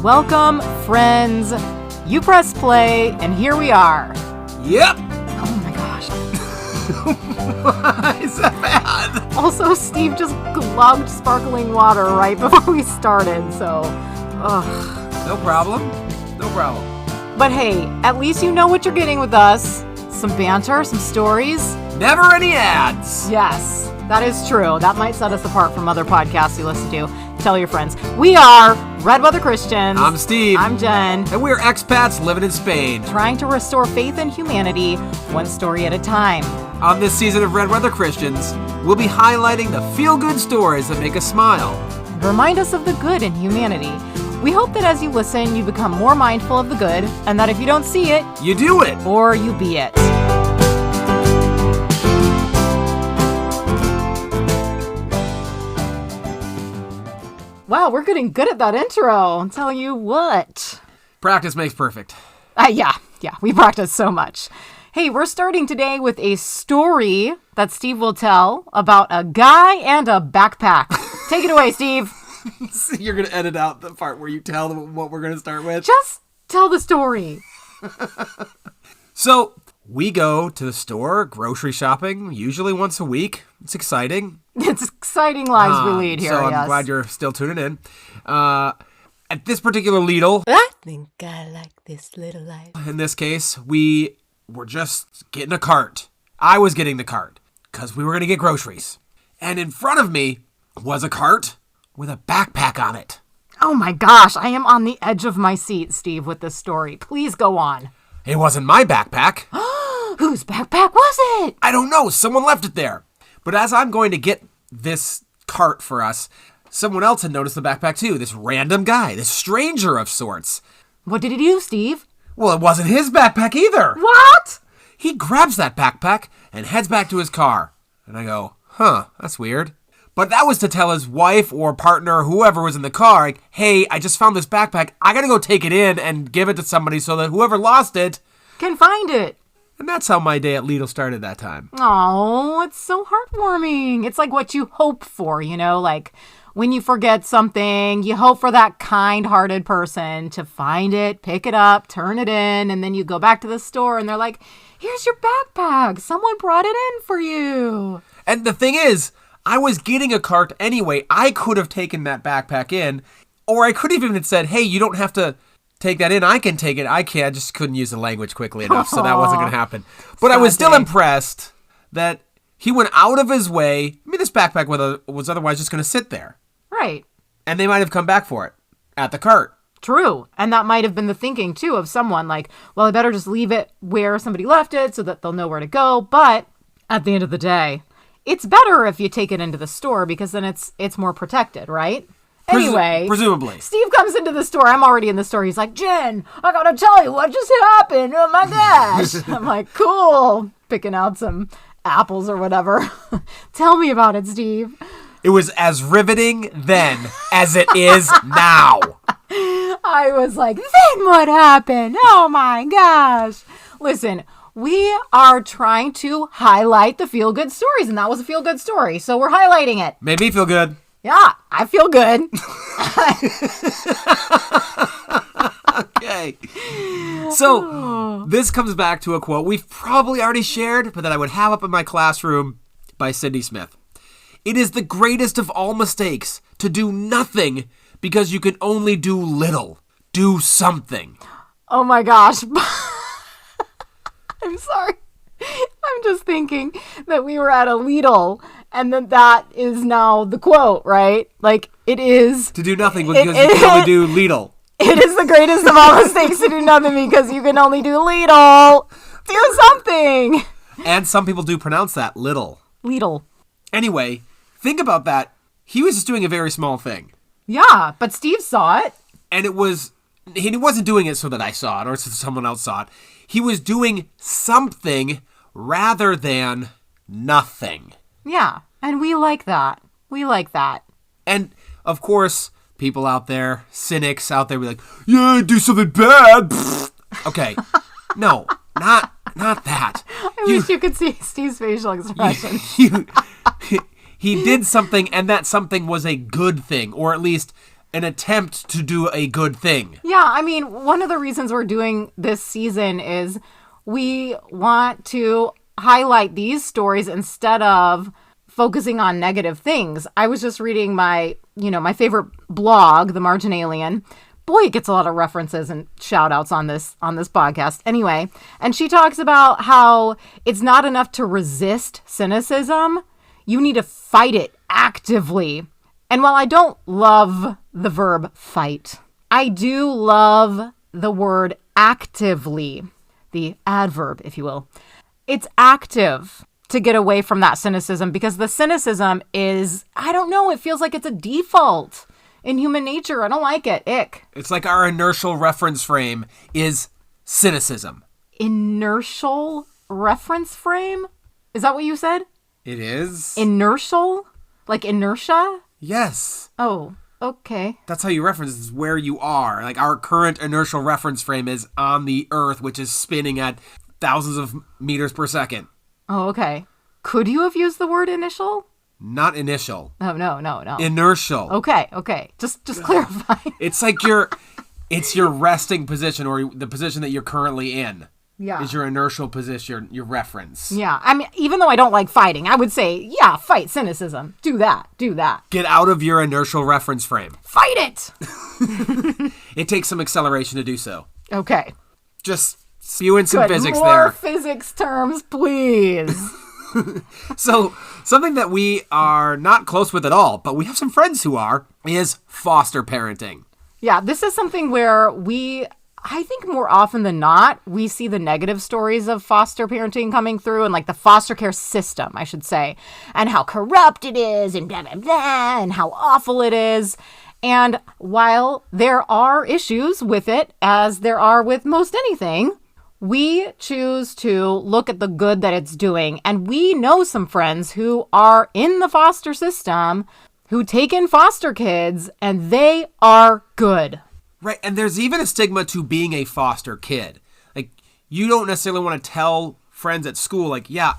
Welcome, friends. You press play, and here we are. Yep. Oh my gosh. Why is that bad? Also, Steve just glugged sparkling water right before we started, so... Ugh. No problem. No problem. But hey, at least you know what you're getting with us. Some banter, some stories. Never any ads. Yes, that is true. That might set us apart from other podcasts you listen to. Tell your friends. We are Red Weather Christians. I'm Steve. I'm Jen. And we're expats living in Spain. Trying to restore faith in humanity, one story at a time. On this season of Red Weather Christians, we'll be highlighting the feel-good stories that make us smile. Remind us of the good in humanity. We hope that as you listen, you become more mindful of the good, and that if you don't see it, you do it. Or you be it. Wow, we're getting good at that intro. I'll tell you what. Practice makes perfect. Yeah, we practice so much. Hey, we're starting today with a story that Steve will tell about a guy and a backpack. Take it away, Steve. You're going to edit out the part where you tell them what we're going to start with? Just tell the story. So, we go to the store, grocery shopping, usually once a week. It's exciting. It's exciting lives we lead here, so yes. I'm glad you're still tuning in. At this particular Lidl, I think I like this little life. In this case, we were just getting a cart. I was getting the cart because we were going to get groceries. And in front of me was a cart with a backpack on it. Oh my gosh, I am on the edge of my seat, Steve, with this story. Please go on. It wasn't my backpack. Whose backpack was it? I don't know. Someone left it there. But as I'm going to get this cart for us, someone else had noticed the backpack too. This random guy, this stranger of sorts. What did he do, Steve? Well, it wasn't his backpack either. What? He grabs that backpack and heads back to his car. And I go, that's weird. But that was to tell his wife or partner or whoever was in the car, like, hey, I just found this backpack. I got to go take it in and give it to somebody so that whoever lost it can find it. And that's how my day at Lidl started that time. Oh, it's so heartwarming. It's like what you hope for, like when you forget something, you hope for that kind-hearted person to find it, pick it up, turn it in, and then you go back to the store and they're like, here's your backpack. Someone brought it in for you. And the thing is, I was getting a cart anyway. I could have taken that backpack in, or I could have even said, hey, you don't have to take that in. I can take it. I just couldn't use the language quickly enough, so that wasn't going to happen. But I was still impressed that he went out of his way. I mean, this backpack was otherwise just going to sit there. Right. And they might have come back for it at the cart. True. And that might have been the thinking, too, of someone like, well, I better just leave it where somebody left it so that they'll know where to go. But at the end of the day, it's better if you take it into the store because then it's more protected, right? Anyway, presumably. Steve comes into the store. I'm already in the store. He's like, Jen, I gotta tell you what just happened. Oh my gosh. I'm like, cool. Picking out some apples or whatever. Tell me about it, Steve. It was as riveting then as it is now. I was like, then what happened? Oh my gosh. Listen, we are trying to highlight the feel-good stories, and that was a feel-good story, so we're highlighting it. Made me feel good. Yeah, I feel good. Okay. So, this comes back to a quote we've probably already shared, but that I would have up in my classroom by Sydney Smith. It is the greatest of all mistakes to do nothing because you can only do little. Do something. Oh my gosh. I'm sorry. I'm just thinking that we were at a Lidl and that is now the quote, right? Like, it is... To do nothing because you can only do Lidl. It is the greatest of all mistakes to do nothing because you can only do Lidl. Do something. And some people do pronounce that little. Lidl. Anyway, think about that. He was just doing a very small thing. Yeah, but Steve saw it. And he wasn't doing it so that I saw it or so someone else saw it. He was doing something rather than nothing. Yeah, and we like that. We like that. And, of course, people out there, cynics out there, be like, yeah, do something bad. Okay, no, not that. I wish you could see Steve's facial expression. He did something, and that something was a good thing, or at least an attempt to do a good thing. Yeah, I mean, one of the reasons we're doing this season is we want to highlight these stories instead of focusing on negative things. I was just reading my favorite blog, The Margin Alien. Boy, it gets a lot of references and shout outs on this podcast. Anyway, and she talks about how it's not enough to resist cynicism. You need to fight it actively. And while I don't love the verb fight, I do love the word actively, the adverb, if you will. It's active to get away from that cynicism, because the cynicism is, I don't know, it feels like it's a default in human nature. I don't like it. Ick. It's like our inertial reference frame is cynicism. Inertial reference frame? Is that what you said? It is. Inertial? Like inertia? Yes. Oh, okay. That's how you reference it, is where you are. Like our current inertial reference frame is on the Earth, which is spinning at thousands of meters per second. Oh, okay. Could you have used the word initial? Not initial. Oh, no. Inertial. Okay. Just clarify. It's like it's your resting position, or the position that you're currently in. Yeah. Is your inertial position, your reference. Yeah. I mean, even though I don't like fighting, I would say, yeah, fight cynicism. Do that. Get out of your inertial reference frame. Fight it! It takes some acceleration to do so. Okay. Just spewing some physics More there. physics terms, please. So, something that we are not close with at all, but we have some friends who are, is foster parenting. Yeah, this is something where I think more often than not, we see the negative stories of foster parenting coming through, and like the foster care system, I should say, and how corrupt it is, and blah, blah, blah, and how awful it is. And while there are issues with it, as there are with most anything, we choose to look at the good that it's doing. And we know some friends who are in the foster system who take in foster kids, and they are good. Right, and there's even a stigma to being a foster kid. Like, you don't necessarily want to tell friends at school, like, yeah,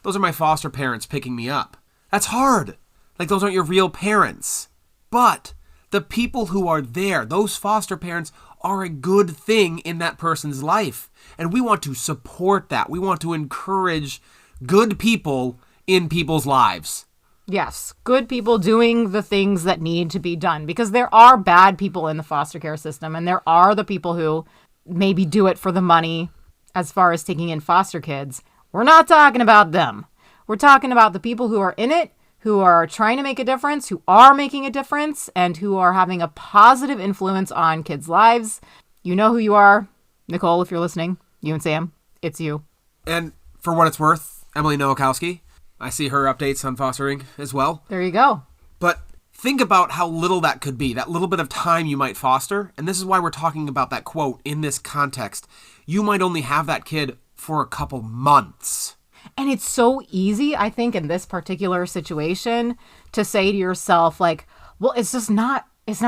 those are my foster parents picking me up. That's hard. Like, those aren't your real parents. But the people who are there, those foster parents, are a good thing in that person's life. And we want to support that. We want to encourage good people in people's lives. Yes, good people doing the things that need to be done, because there are bad people in the foster care system, and there are the people who maybe do it for the money as far as taking in foster kids. We're not talking about them. We're talking about the people who are in it, who are trying to make a difference, who are making a difference, and who are having a positive influence on kids' lives. You know who you are. Nicole, if you're listening, you and Sam, it's you. And for what it's worth, Emily Nowakowski, I see her updates on fostering as well. There you go. But think about how little that could be, that little bit of time you might foster. And this is why we're talking about that quote in this context. You might only have that kid for a couple months. And it's so easy, I think, in this particular situation to say to yourself, like, well, it's not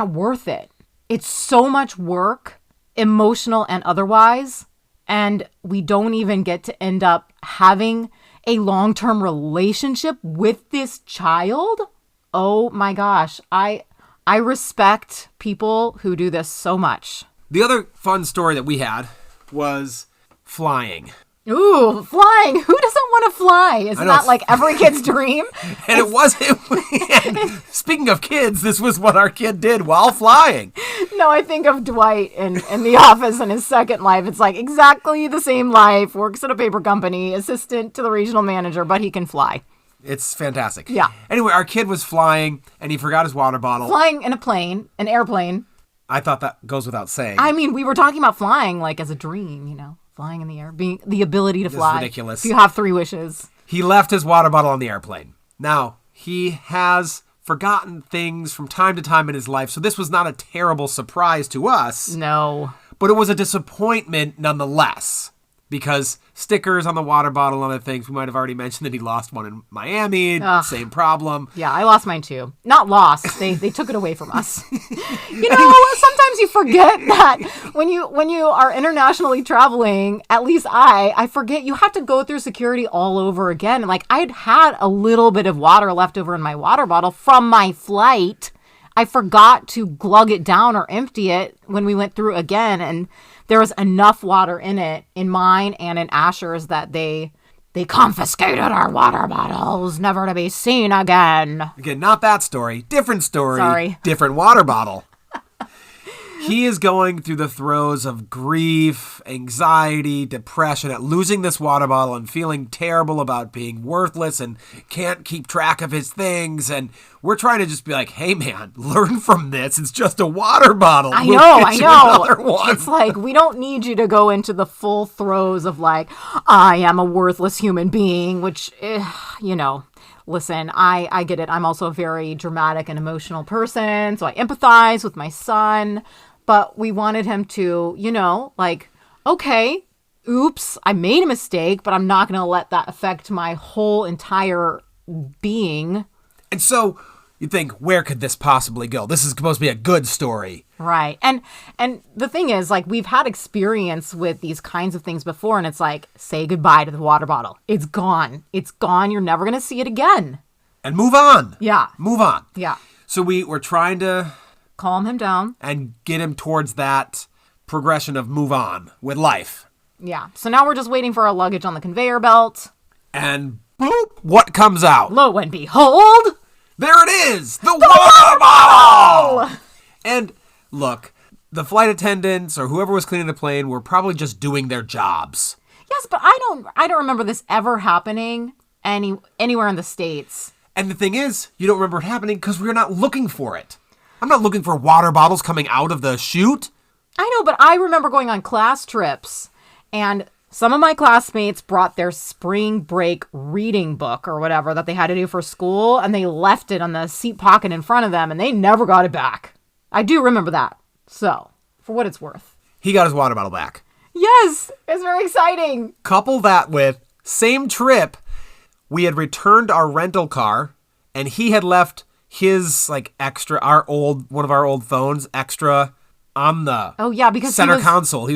worth it. It's so much work, emotional and otherwise, and we don't even get to end up having a long-term relationship with this child. Oh my gosh. I respect people who do this so much. The other fun story that we had was flying. Ooh, flying. Who doesn't want to fly? Isn't that like every kid's dream? And it wasn't. Speaking of kids, this was what our kid did while flying. No, I think of Dwight in The Office in his second life. It's like exactly the same life, works at a paper company, assistant to the regional manager, but he can fly. It's fantastic. Yeah. Anyway, our kid was flying, and he forgot his water bottle. Flying in a plane, an airplane. I thought that goes without saying. I mean, we were talking about flying like as a dream, you know. Flying in the air, being the ability to fly. That's ridiculous. If you have 3 wishes. He left his water bottle on the airplane. Now, he has forgotten things from time to time in his life, so this was not a terrible surprise to us. No. But it was a disappointment nonetheless, because stickers on the water bottle and other things, we might have already mentioned that he lost one in Miami. Same problem. Yeah, I lost mine too. Not lost. They took it away from us. You know, sometimes you forget that when you are internationally traveling, at least I forget you have to go through security all over again. And like I'd had a little bit of water left over in my water bottle from my flight. I forgot to glug it down or empty it when we went through again. And there was enough water in it, in mine and in Asher's, that they confiscated our water bottles, never to be seen again. Again, not that story. Different story. Sorry. Different water bottle. He is going through the throes of grief, anxiety, depression at losing this water bottle and feeling terrible about being worthless and can't keep track of his things. And we're trying to just be like, hey, man, learn from this. It's just a water bottle. I We'll know. get you another one. It's like, we don't need you to go into the full throes of like, I am a worthless human being, which, listen, I get it. I'm also a very dramatic and emotional person, so I empathize with my son. But we wanted him to, okay, oops, I made a mistake, but I'm not going to let that affect my whole entire being. And so you think, where could this possibly go? This is supposed to be a good story. Right. And the thing is, like, we've had experience with these kinds of things before, and it's like, say goodbye to the water bottle. It's gone. It's gone. You're never going to see it again. And move on. Yeah. Move on. Yeah. So we're trying to calm him down and get him towards that progression of move on with life. Yeah. So now we're just waiting for our luggage on the conveyor belt. And boop, what comes out? Lo and behold, there it is! The water bottle! And look, the flight attendants or whoever was cleaning the plane were probably just doing their jobs. Yes, but I don't remember this ever happening anywhere in the States. And the thing is, you don't remember it happening because we're not looking for it. I'm not looking for water bottles coming out of the chute. I know, but I remember going on class trips, and some of my classmates brought their spring break reading book or whatever that they had to do for school, and they left it on the seat pocket in front of them, and they never got it back. I do remember that. So, for what it's worth. He got his water bottle back. Yes, it's very exciting. Couple that with, same trip, we had returned our rental car, and he had left his extra, one of our old phones extra on the because center console. He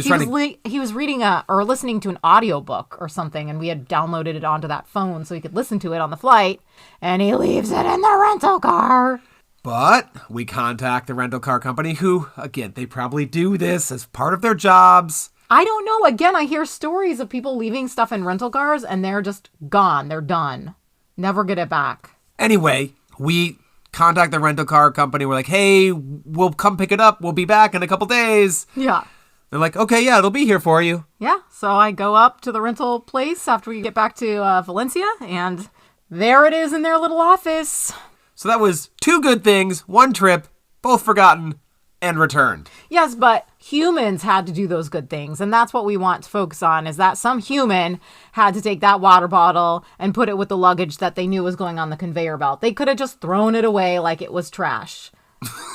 was reading or listening to an audiobook or something, and we had downloaded it onto that phone so he could listen to it on the flight, and he leaves it in the rental car. But we contact the rental car company who, again, they probably do this as part of their jobs. I don't know. Again, I hear stories of people leaving stuff in rental cars and they're just gone. They're done. Never get it back. Anyway, we contact the rental car company. We're like, hey, we'll come pick it up. We'll be back in a couple days. Yeah. They're like, okay, yeah, it'll be here for you. Yeah. So I go up to the rental place after we get back to Valencia, and there it is in their little office. So that was 2 good things, 1 trip, both forgotten and returned. Yes, but humans had to do those good things. And that's what we want to focus on, is that some human had to take that water bottle and put it with the luggage that they knew was going on the conveyor belt. They could have just thrown it away like it was trash.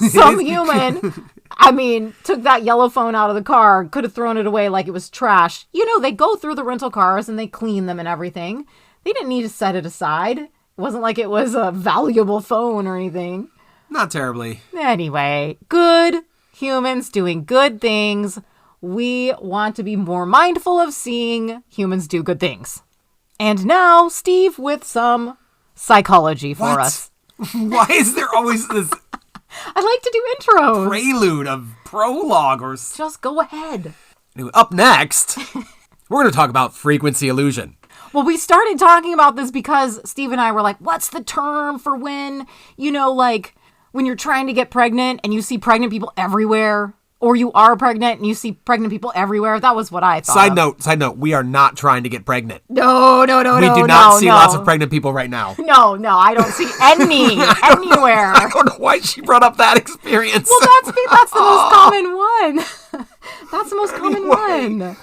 Some human, took that yellow phone out of the car, could have thrown it away like it was trash. They go through the rental cars and they clean them and everything. They didn't need to set it aside. It wasn't like it was a valuable phone or anything. Not terribly. Anyway, good humans doing good things. We want to be more mindful of seeing humans do good things. And now, Steve with some psychology for us. Why is there always this I like to do intros. prelude of prologue or... Just go ahead. Anyway, up next, we're going to talk about frequency illusion. Well, we started talking about this because Steve and I were like, what's the term for when, when you're trying to get pregnant and you see pregnant people everywhere, or you are pregnant and you see pregnant people everywhere? That was what I thought. Side note, we are not trying to get pregnant. No. We do not see lots of pregnant people right now. No, I don't see any anywhere. I don't know why she brought up that experience. Well, that's the most common one. That's the most common one.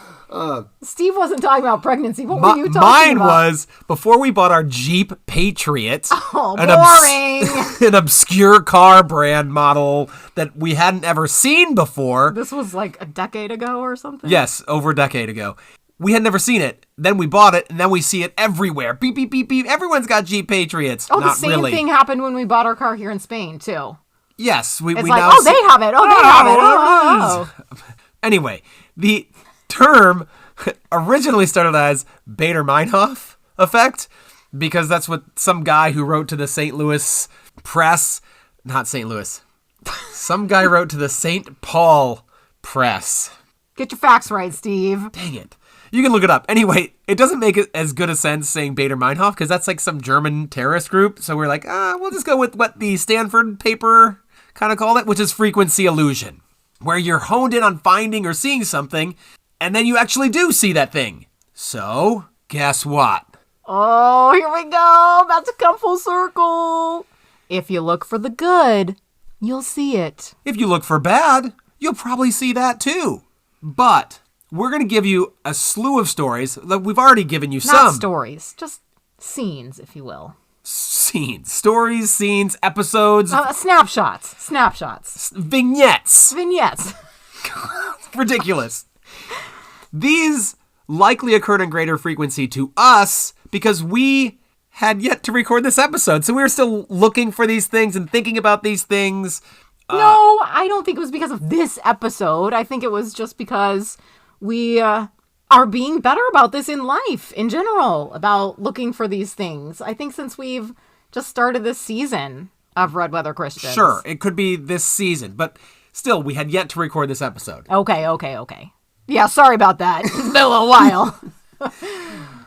Steve wasn't talking about pregnancy. What were you talking mine about? Mine was before we bought our Jeep Patriot. Oh, boring. An obscure car brand model that we hadn't ever seen before. This was like a decade ago or something? Yes, over a decade ago. We had never seen it. Then we bought it, and then we see it everywhere. Beep, beep, beep, beep. Everyone's got Jeep Patriots. Oh, Not the same really. thing happened when we bought our car here in Spain, too. Yes. It's like, they have it. Oh, they have it. Oh. Anyway, the term originally started as Bader-Meinhof effect, because that's what some guy who wrote to the St. Louis press, not St. Louis, Some guy wrote to the St. Paul Press. Get your facts right, Steve. Dang it. You can look it up. Anyway, it doesn't make it as good a sense saying Baader Meinhof because that's like some German terrorist group. So we're like, we'll just go with what the Stanford paper kind of called it, which is frequency illusion, where you're honed in on finding or seeing something, and then you actually do see that thing. So, guess what? Oh, here we go. About to come full circle. If you look for the good, you'll see it. If you look for bad, you'll probably see that too. But we're going to give you a slew of stories. We've already given you some. Not stories, just scenes, if you will. Scenes. Stories, scenes, episodes. Snapshots. Vignettes. Ridiculous. These likely occurred in greater frequency to us because we had yet to record this episode. So we were still looking for these things and thinking about these things. No, I don't think it was because of this episode. I think it was just because we are being better about this in life in general, about looking for these things. I think since we've just started this season of Red Weather Christians. Sure, it could be this season, but still, we had yet to record this episode. Okay. Yeah, sorry about that. It's been a little while.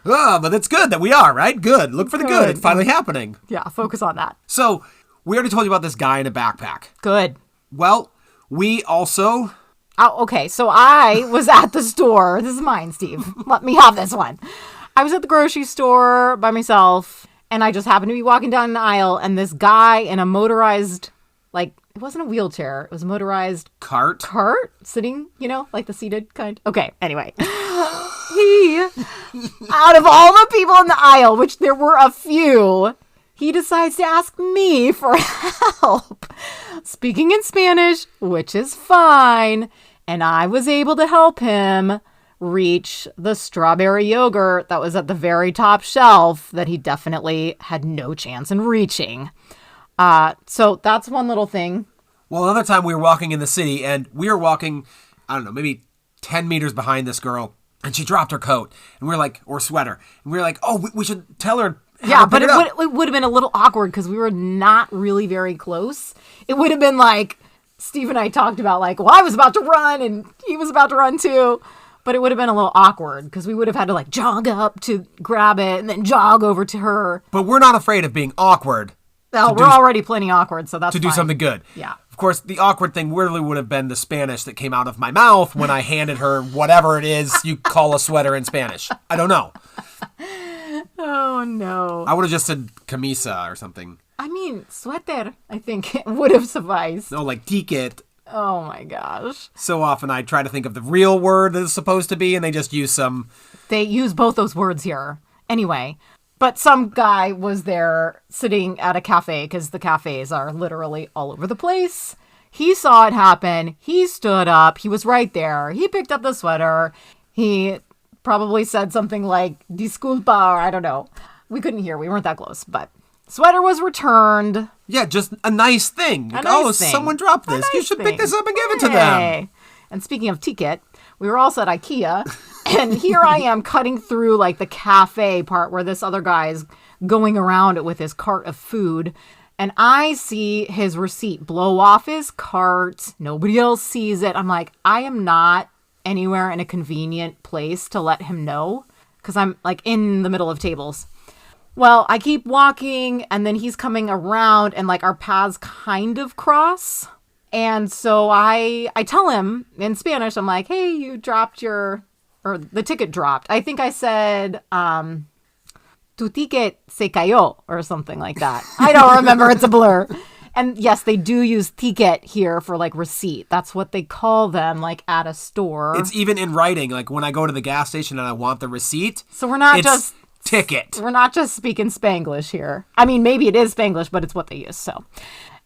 But it's good that we are, right? Good. Look for the good. It's finally happening. Yeah, focus on that. So, we already told you about this guy in a backpack. Good. Well, we also... Oh, okay, so I was at the store. This is mine, Steve. Let me have this one. I was at the grocery store by myself, and I just happened to be walking down an aisle, and this guy in a motorized, like, it wasn't a wheelchair. It was a motorized... Cart, sitting, like the seated kind. Okay, anyway. He, out of all the people in the aisle, which there were a few... He decides to ask me for help, speaking in Spanish, which is fine, and I was able to help him reach the strawberry yogurt that was at the very top shelf that he definitely had no chance in reaching. So that's one little thing. Well, another time we were walking in the city, and we were walking, I don't know, maybe 10 meters behind this girl, and she dropped her coat, and we were like, or sweater, and we were like, oh, we should tell her. Yeah, but it would have been a little awkward because we were not really very close. It would have been like Steve and I talked about, like, well, I was about to run and he was about to run too. But it would have been a little awkward because we would have had to like jog up to grab it and then jog over to her. But we're not afraid of being awkward. No, we're already plenty awkward, so that's to do something good. Yeah. Of course, the awkward thing really would have been the Spanish that came out of my mouth when I handed her whatever it is you call a sweater in Spanish. I don't know. Oh, no. I would have just said camisa or something. I mean, suéter, I think it would have sufficed. No, like ticket. Oh, my gosh. So often I try to think of the real word that it's supposed to be, and they just use some... They use both those words here. Anyway, but some guy was there sitting at a cafe, because the cafes are literally all over the place. He saw it happen. He stood up. He was right there. He picked up the sweater. He... probably said something like, disculpa, or I don't know. We couldn't hear. We weren't that close, but sweater was returned. Yeah, just a nice thing. Someone dropped this. You should pick this up and give it to them. And speaking of ticket, we were also at IKEA, and here I am cutting through like the cafe part where this other guy is going around it with his cart of food, and I see his receipt blow off his cart. Nobody else sees it. I'm like, I am not anywhere in a convenient place to let him know because I'm like in the middle of tables. Well, I keep walking and then he's coming around and like our paths kind of cross. And so I tell him in Spanish, I'm like, hey, you dropped the ticket dropped. I think I said, tu ticket se cayó or something like that. I don't remember. It's a blur. And yes, they do use ticket here for like receipt. That's what they call them like at a store. It's even in writing. Like when I go to the gas station and I want the receipt. So we're not just ticket. We're not just speaking Spanglish here. I mean, maybe it is Spanglish, but it's what they use. So,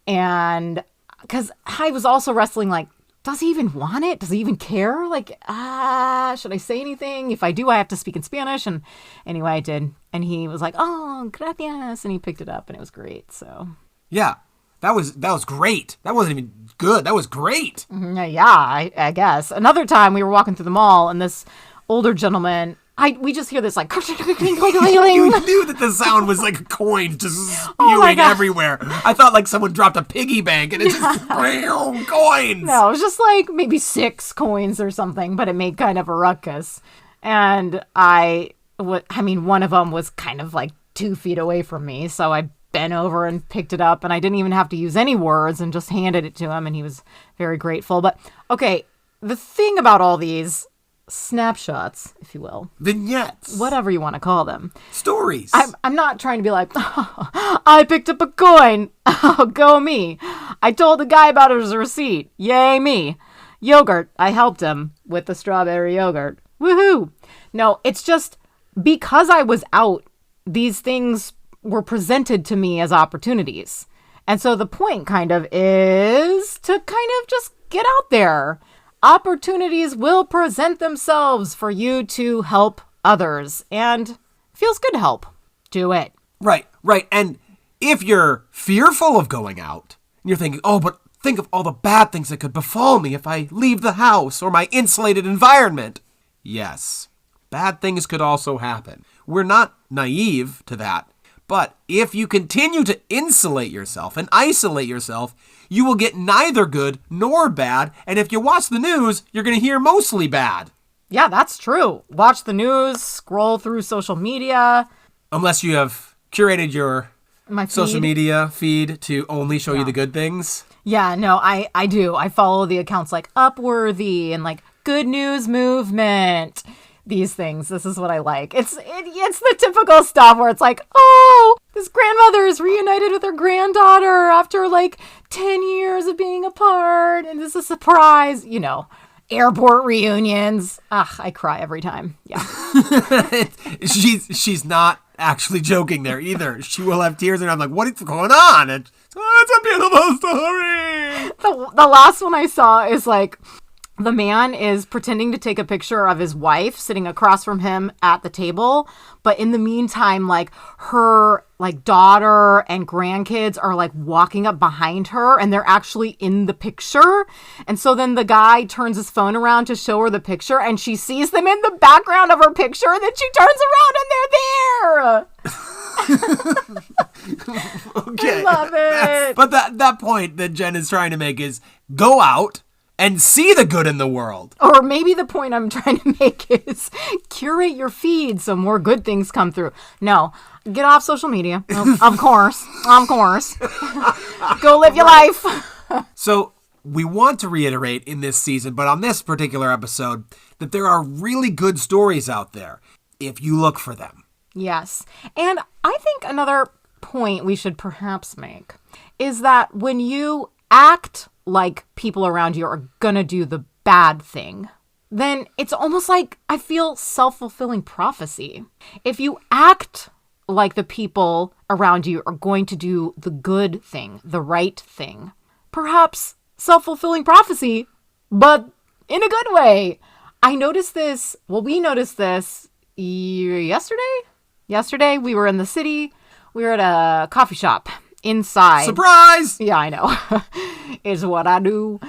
and because I was also wrestling like, does he even want it? Does he even care? Like, should I say anything? If I do, I have to speak in Spanish. And anyway, I did. And he was like, oh, gracias. And he picked it up and it was great. So, yeah. That was great. That wasn't even good. That was great. Yeah, I guess. Another time we were walking through the mall and this older gentleman we just hear this like You knew that the sound was like coins just spewing everywhere. I thought like someone dropped a piggy bank and it just coins. No, it was just like maybe 6 coins or something, but it made kind of a ruckus. And one of them was kind of like 2 feet away from me, so I bent over and picked it up, and I didn't even have to use any words and just handed it to him, and he was very grateful. But okay, the thing about all these snapshots, if you will, vignettes, whatever you want to call them, stories. I'm not trying to be like, oh, I picked up a coin. Oh, go me. I told the guy about his receipt. Yay me. Yogurt. I helped him with the strawberry yogurt. Woohoo. No, it's just because I was out, these things were presented to me as opportunities. And so the point kind of is to kind of just get out there. Opportunities will present themselves for you to help others, and it feels good to help. Do it. Right. And if you're fearful of going out, and you're thinking, oh, but think of all the bad things that could befall me if I leave the house or my insulated environment. Yes, bad things could also happen. We're not naive to that. But if you continue to insulate yourself and isolate yourself, you will get neither good nor bad. And if you watch the news, you're going to hear mostly bad. Yeah, that's true. Watch the news, scroll through social media. Unless you have curated your social media feed to only show you the good things. Yeah, no, I do. I follow the accounts like Upworthy and like Good News Movement. These things. This is what I like. It's the typical stuff where it's like, oh, this grandmother is reunited with her granddaughter after like 10 years of being apart, and this is a surprise. You know, airport reunions. I cry every time. Yeah. She's not actually joking there either. She will have tears, and I'm like, what is going on? It's a beautiful story. The last one I saw is like, the man is pretending to take a picture of his wife sitting across from him at the table. But in the meantime, like her like daughter and grandkids are like walking up behind her and they're actually in the picture. And so then the guy turns his phone around to show her the picture and she sees them in the background of her picture. And then she turns around and they're there. Okay. I love it. But that point that Jen is trying to make is go out and see the good in the world. Or maybe the point I'm trying to make is curate your feed so more good things come through. No, get off social media. Of course. Go live your life. So we want to reiterate in this season, but on this particular episode, that there are really good stories out there if you look for them. Yes. And I think another point we should perhaps make is that when you act like people around you are gonna do the bad thing, then it's almost like I feel self-fulfilling prophecy. If you act like the people around you are going to do the good thing, the right thing, perhaps self-fulfilling prophecy, but in a good way. We noticed this yesterday. Yesterday we were in the city. We were at a coffee shop. Inside. Surprise! Yeah, I know. Is what I do.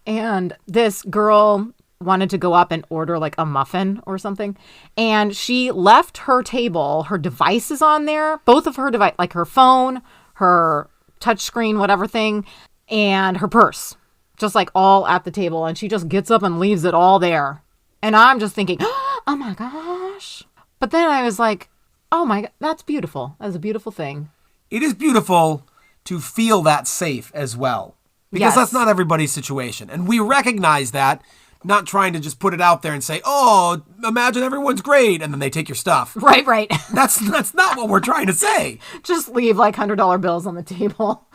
And this girl wanted to go up and order like a muffin or something. And she left her table, her devices on there, both of her device, like her phone, her touchscreen, whatever thing, and her purse, just like all at the table. And she just gets up and leaves it all there. And I'm just thinking, oh my gosh. But then I was like, oh my God, that's beautiful. That's a beautiful thing. It is beautiful to feel that safe as well. Because that's not everybody's situation. And we recognize that, not trying to just put it out there and say, oh, imagine everyone's great, and then they take your stuff. Right. That's not what we're trying to say. Just leave like $100 bills on the table.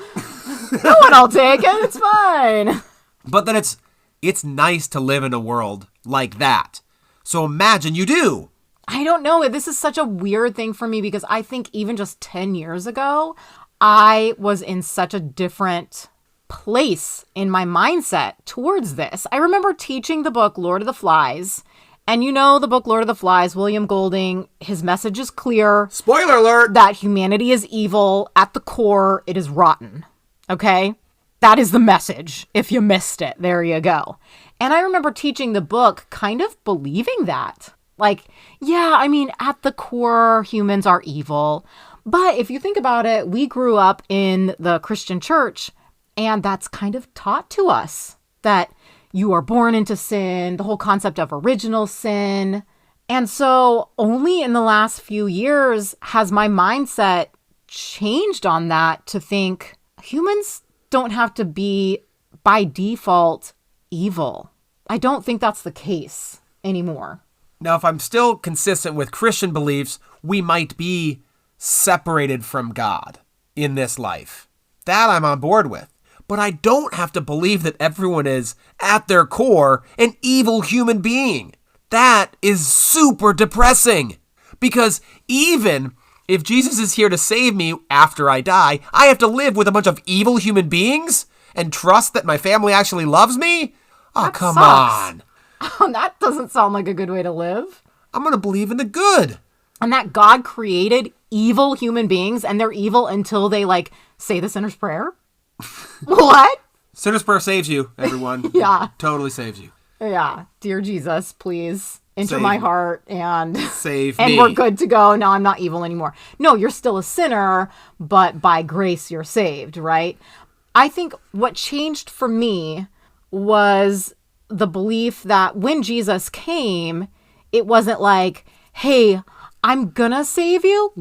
No one will take it. It's fine. But then it's nice to live in a world like that. So imagine you do. I don't know. This is such a weird thing for me because I think even just 10 years ago, I was in such a different place in my mindset towards this. I remember teaching the book Lord of the Flies. And you know the book Lord of the Flies, William Golding, his message is clear. Spoiler alert! That humanity is evil. At the core, it is rotten. Okay? That is the message. If you missed it, there you go. And I remember teaching the book kind of believing that. Like, yeah, I mean, at the core, humans are evil. But if you think about it, we grew up in the Christian church, and that's kind of taught to us that you are born into sin, the whole concept of original sin. And so only in the last few years has my mindset changed on that to think humans don't have to be by default evil. I don't think that's the case anymore. Now, if I'm still consistent with Christian beliefs, we might be separated from God in this life. That I'm on board with. But I don't have to believe that everyone is, at their core, an evil human being. That is super depressing. Because even if Jesus is here to save me after I die, I have to live with a bunch of evil human beings and trust that my family actually loves me? Oh, That come sucks. on. That doesn't sound like a good way to live. I'm going to believe in the good. And that God created evil human beings, and they're evil until they, like, say the sinner's prayer? What? Sinner's prayer saves you, everyone. Yeah. Totally saves you. Yeah. Dear Jesus, please enter Save my me. heart and Save and me. we're good to go. No, I'm not evil anymore. No, you're still a sinner, but by grace you're saved, right? I think what changed for me was the belief that when Jesus came, it wasn't like, hey, I'm gonna save you.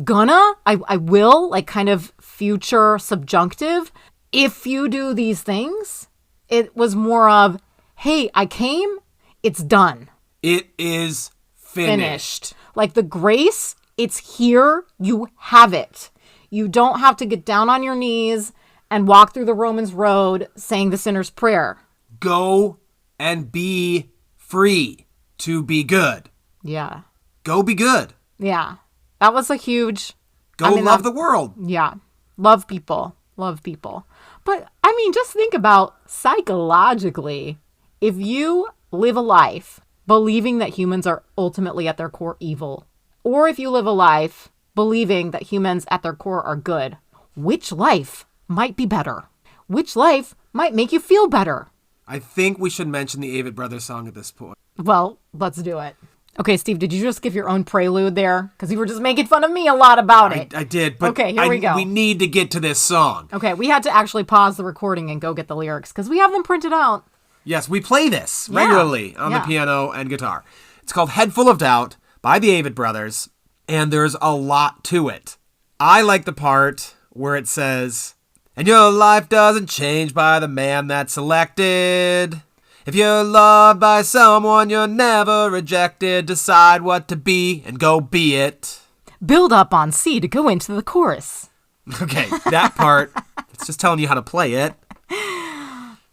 I will, like kind of future subjunctive. If you do these things, it was more of, hey, I came, it's done. It is finished. Like the grace, it's here, you have it. You don't have to get down on your knees and walk through the Romans road saying the sinner's prayer. Go and be free to be good. Yeah. Go be good. Yeah. That was a huge... Go love the world. Yeah. Love people. Love people. But, I mean, just think about psychologically, if you live a life believing that humans are ultimately at their core evil, or if you live a life believing that humans at their core are good, which life might be better? Which life might make you feel better? I think we should mention the Avett Brothers song at this point. Well, let's do it. Okay, Steve, did you just give your own prelude there? Because you were just making fun of me a lot about it. I did, but okay, here we go. We need to get to this song. Okay, we had to actually pause the recording and go get the lyrics because we have them printed out. Yes, we play this regularly on the piano and guitar. It's called Head Full of Doubt by the Avett Brothers, and there's a lot to it. I like the part where it says, and your life doesn't change by the man that's selected. If you're loved by someone, you're never rejected. Decide what to be and go be it. Build up on C to go into the chorus. Okay, that part, it's just telling you how to play it.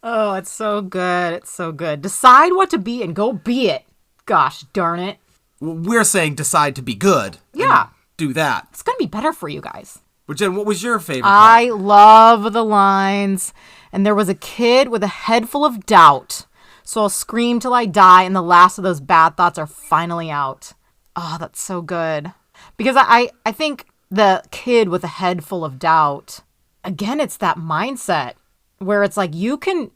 Oh, it's so good. It's so good. Decide what to be and go be it. Gosh darn it. We're saying decide to be good. Yeah. And do that. It's going to be better for you guys. But Jen, what was your favorite part? I love the lines. And there was a kid with a head full of doubt. So I'll scream till I die and the last of those bad thoughts are finally out. Oh, that's so good. Because I think the kid with a head full of doubt, again, it's that mindset where it's like you can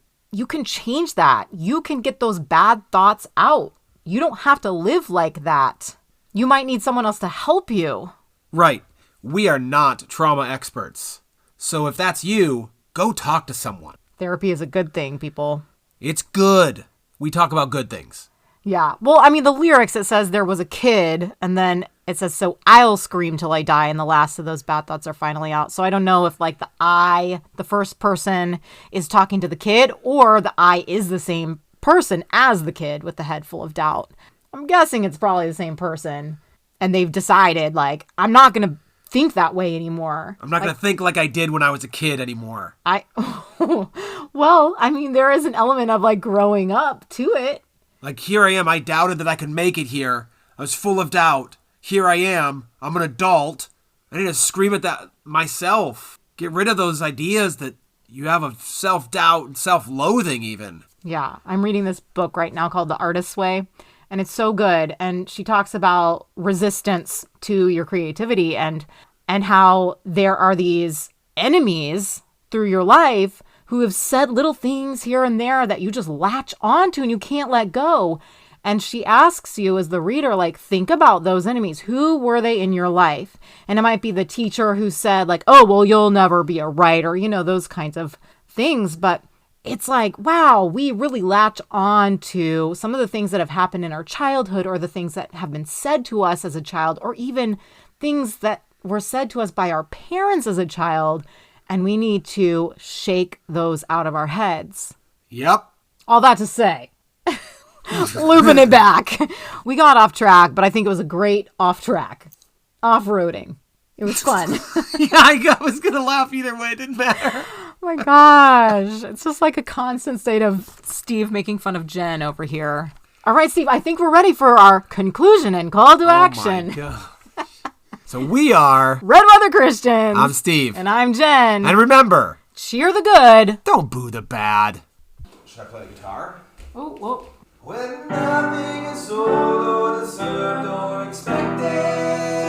change that. You can get those bad thoughts out. You don't have to live like that. You might need someone else to help you. Right. We are not trauma experts. So if that's you, go talk to someone. Therapy is a good thing, people. It's good. We talk about good things. Yeah. Well, I mean, the lyrics, it says there was a kid, and then it says, so I'll scream till I die, and the last of those bad thoughts are finally out. So I don't know if, like, the first person is talking to the kid, or the I is the same person as the kid with the head full of doubt. I'm guessing it's probably the same person, and they've decided, like, I'm not going to think that way anymore. I'm not going to think like I did when I was a kid anymore. Well, I mean, there is an element of, like, growing up to it. Like, here I am. I doubted that I could make it here. I was full of doubt. Here I am. I'm an adult. I need to scream at that myself. Get rid of those ideas that you have of self-doubt and self-loathing even. Yeah, I'm reading this book right now called The Artist's Way, and it's so good. And she talks about resistance to your creativity and how there are these enemies through your life who have said little things here and there that you just latch onto and you can't let go. And she asks you as the reader, like, think about those enemies. Who were they in your life? And it might be the teacher who said, like, oh, well, you'll never be a writer, those kinds of things. But it's like, wow, we really latch on to some of the things that have happened in our childhood, or the things that have been said to us as a child, or even things that were said to us by our parents as a child. And we need to shake those out of our heads. Yep. All that to say, looping it back. We got off track, but I think it was a great off track. Off-roading. It was fun. Yeah, I was going to laugh either way. It didn't matter. Oh my gosh. It's just like a constant state of Steve making fun of Jen over here. All right, Steve, I think we're ready for our conclusion and call to action. Oh my God. So we are Red Weather Christians. I'm Steve. And I'm Jen. And remember, cheer the good. Don't boo the bad. Should I play the guitar? Oh, whoa. When nothing is sold or deserved or expected.